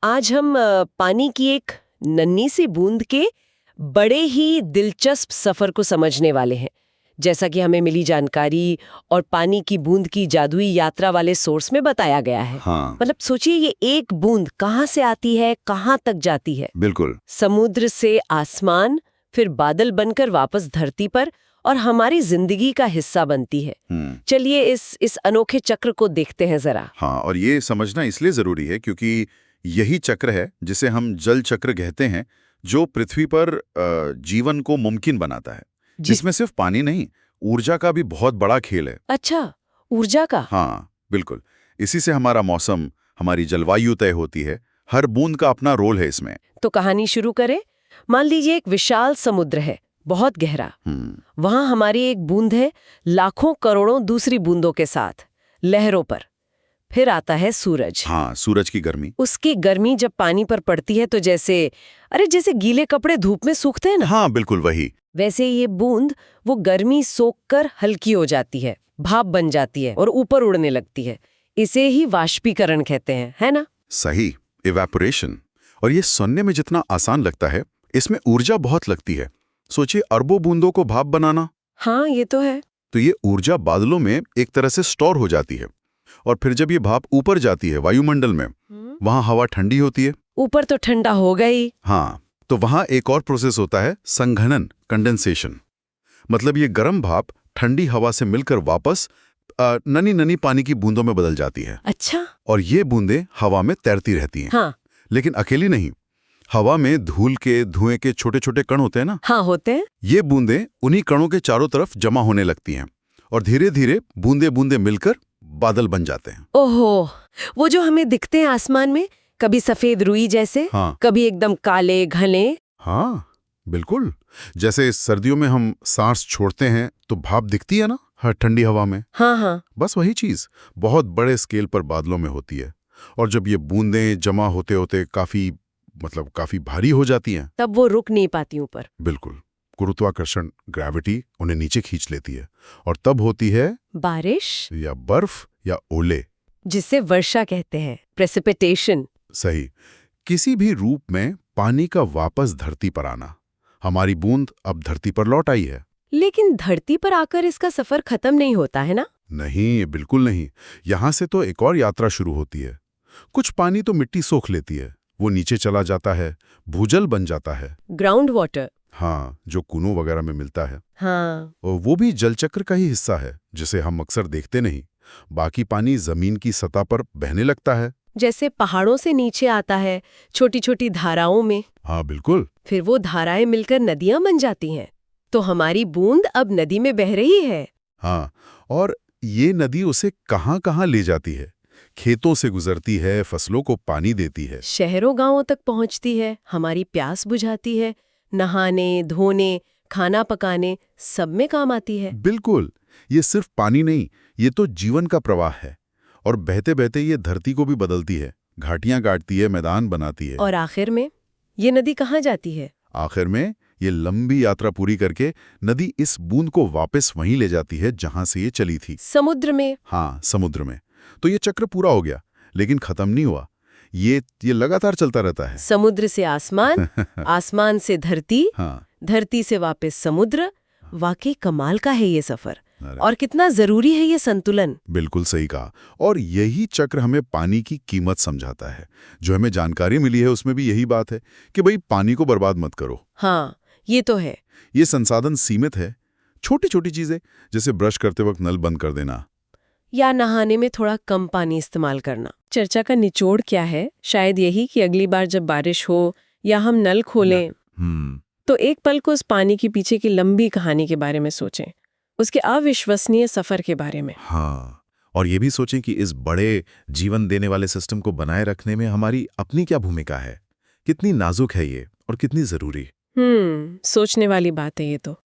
आज हम पानी की एक नन्ही सी बूंद के बड़े ही दिलचस्प सफर को समझने वाले हैं। जैसा कि हमें मिली जानकारी और पानी की बूंद की जादुई यात्रा वाले सोर्स में बताया गया है। हाँ, मतलब सोचिए, ये एक बूंद कहाँ से आती है, कहाँ तक जाती है। बिल्कुल। समुद्र से आसमान, फिर बादल बनकर वापस धरती पर और हमारी जिंदगी का हिस्सा बनती है। चलिए इस अनोखे चक्र को देखते हैं जरा। हाँ, और ये समझना इसलिए जरूरी है क्योंकि यही चक्र है जिसे हम जल चक्र कहते हैं, जो पृथ्वी पर जीवन को मुमकिन बनाता है। जिसमें सिर्फ पानी नहीं, ऊर्जा का भी बहुत बड़ा खेल है। अच्छा, ऊर्जा का? हाँ, बिल्कुल। इसी से हमारा मौसम, हमारी जलवायु तय होती है। हर बूंद का अपना रोल है इसमें। तो कहानी शुरू करें। मान लीजिए एक विशाल समुद्र है, बहुत गहरा। वहां हमारी एक बूंद है, लाखों करोड़ों दूसरी बूंदों के साथ लहरों पर। फिर आता है सूरज। हाँ, सूरज की गर्मी। उसकी गर्मी जब पानी पर पड़ती है तो जैसे गीले कपड़े धूप में सूखते हैं ना। हाँ, बिल्कुल वही। वैसे ये बूंद वो गर्मी सोखकर हल्की हो जाती है, भाप बन जाती है और ऊपर उड़ने लगती है। इसे ही वाष्पीकरण कहते हैं, है ना? सही, इवेपोरेशन। और ये सुनने में जितना आसान लगता है, इसमें ऊर्जा बहुत लगती है। सोचिए, अरबों बूंदों को भाप बनाना। हाँ, ये तो है। तो ये ऊर्जा बादलों में एक तरह से स्टोर हो जाती है, और फिर जब ये भाप ऊपर जाती है वायुमंडल में, वहां हवा ठंडी होती है। ऊपर तो ठंडा हो गई। हाँ, तो वहां एक और प्रोसेस होता है, संघनन, कंडेंसेशन। मतलब ये गर्म भाप ठंडी हवा से मिलकर वापस ननी ननी पानी की बूंदों में बदल जाती है। अच्छा। और ये बूंदें हवा में तैरती रहती हैं। हाँ। लेकिन अकेली नहीं, हवा में धूल के, धुएं के छोटे छोटे कण होते हैं ना। हाँ, होते हैं। ये बूंदें उन्हीं कणों के चारों तरफ जमा होने लगती हैं, और धीरे धीरे बूंदे बूंदे मिलकर बादल बन जाते हैं। ओहो, वो जो हमें दिखते हैं आसमान में, कभी सफेद रुई जैसे, हाँ। कभी एकदम काले घने। हाँ, बिल्कुल। जैसे सर्दियों में हम सांस छोड़ते हैं तो भाप दिखती है ना, हर ठंडी हवा में। हाँ हाँ। बस वही चीज बहुत बड़े स्केल पर बादलों में होती है। और जब ये बूंदें जमा होते होते काफी भारी हो जाती हैं, तब वो रुक नहीं पाती ऊपर। बिल्कुल, गुरुत्वाकर्षण, ग्रेविटी उन्हें नीचे खींच लेती है, और तब होती है बारिश या बर्फ या ओले, जिसे वर्षा कहते हैं, प्रेसिपिटेशन। सही। किसी भी रूप में पानी का वापस धरती पर आना। हमारी बूंद अब धरती पर लौट आई है। लेकिन धरती पर आकर इसका सफर खत्म नहीं होता है ना? नहीं, बिल्कुल नहीं। यहां से तो एक और यात्रा शुरू होती है। कुछ पानी तो मिट्टी सोख लेती है, वो नीचे चला जाता है, भूजल बन जाता है। Ground water. हाँ, जो कुओं वगैरह में मिलता है। हाँ। और वो भी जलचक्र का ही हिस्सा है, जिसे हम अक्सर देखते नहीं। बाकी पानी जमीन की सतह पर बहने लगता है, जैसे पहाड़ों से नीचे आता है, छोटी छोटी धाराओं में। हाँ बिल्कुल। फिर वो धाराएं मिलकर नदियां बन जाती हैं। तो हमारी बूंद अब नदी में बह रही है। हाँ, और ये नदी उसे कहाँ कहाँ ले जाती है। खेतों से गुजरती है, फसलों को पानी देती है, शहरों गांवों तक पहुंचती है, हमारी प्यास बुझाती है, नहाने, धोने, खाना पकाने, सब में काम आती है। बिल्कुल। ये सिर्फ पानी नहीं, ये तो जीवन का प्रवाह है। और बहते बहते ये धरती को भी बदलती है, घाटियां काटती है, मैदान बनाती है। और आखिर में ये नदी कहाँ जाती है? आखिर में ये लंबी यात्रा पूरी करके नदी इस बूंद को वापस वहीं ले जाती है जहां से ये चली थी, समुद्र में। हाँ, समुद्र में। तो ये चक्र पूरा हो गया, लेकिन खत्म नहीं हुआ। ये लगातार चलता रहता है। समुद्र से आसमान, आसमान से धरती, हाँ। धरती से वापस समुद्र। वाकई कमाल का है ये सफर। अरे। और कितना जरूरी है ये संतुलन। बिल्कुल सही कहा। और यही चक्र हमें पानी की कीमत समझाता है। जो हमें जानकारी मिली है उसमें भी यही बात है कि भाई, पानी को बर्बाद मत करो। हाँ, ये तो है। ये संसाधन सीमित है। छोटी छोटी चीजें, जैसे ब्रश करते वक्त नल बंद कर देना, या नहाने में थोड़ा कम पानी इस्तेमाल करना। चर्चा का निचोड़ क्या है? शायद यही कि अगली बार जब बारिश हो या हम नल खोलें, तो एक पल को उस पानी के पीछे की लंबी कहानी के बारे में सोचें, उसके अविश्वसनीय सफर के बारे में। हाँ, और ये भी सोचें कि इस बड़े जीवन देने वाले सिस्टम को बनाए रखने में हमारी अपनी क्या भूमिका है। कितनी नाजुक है ये, और कितनी जरूरी। सोचने वाली बात है ये तो।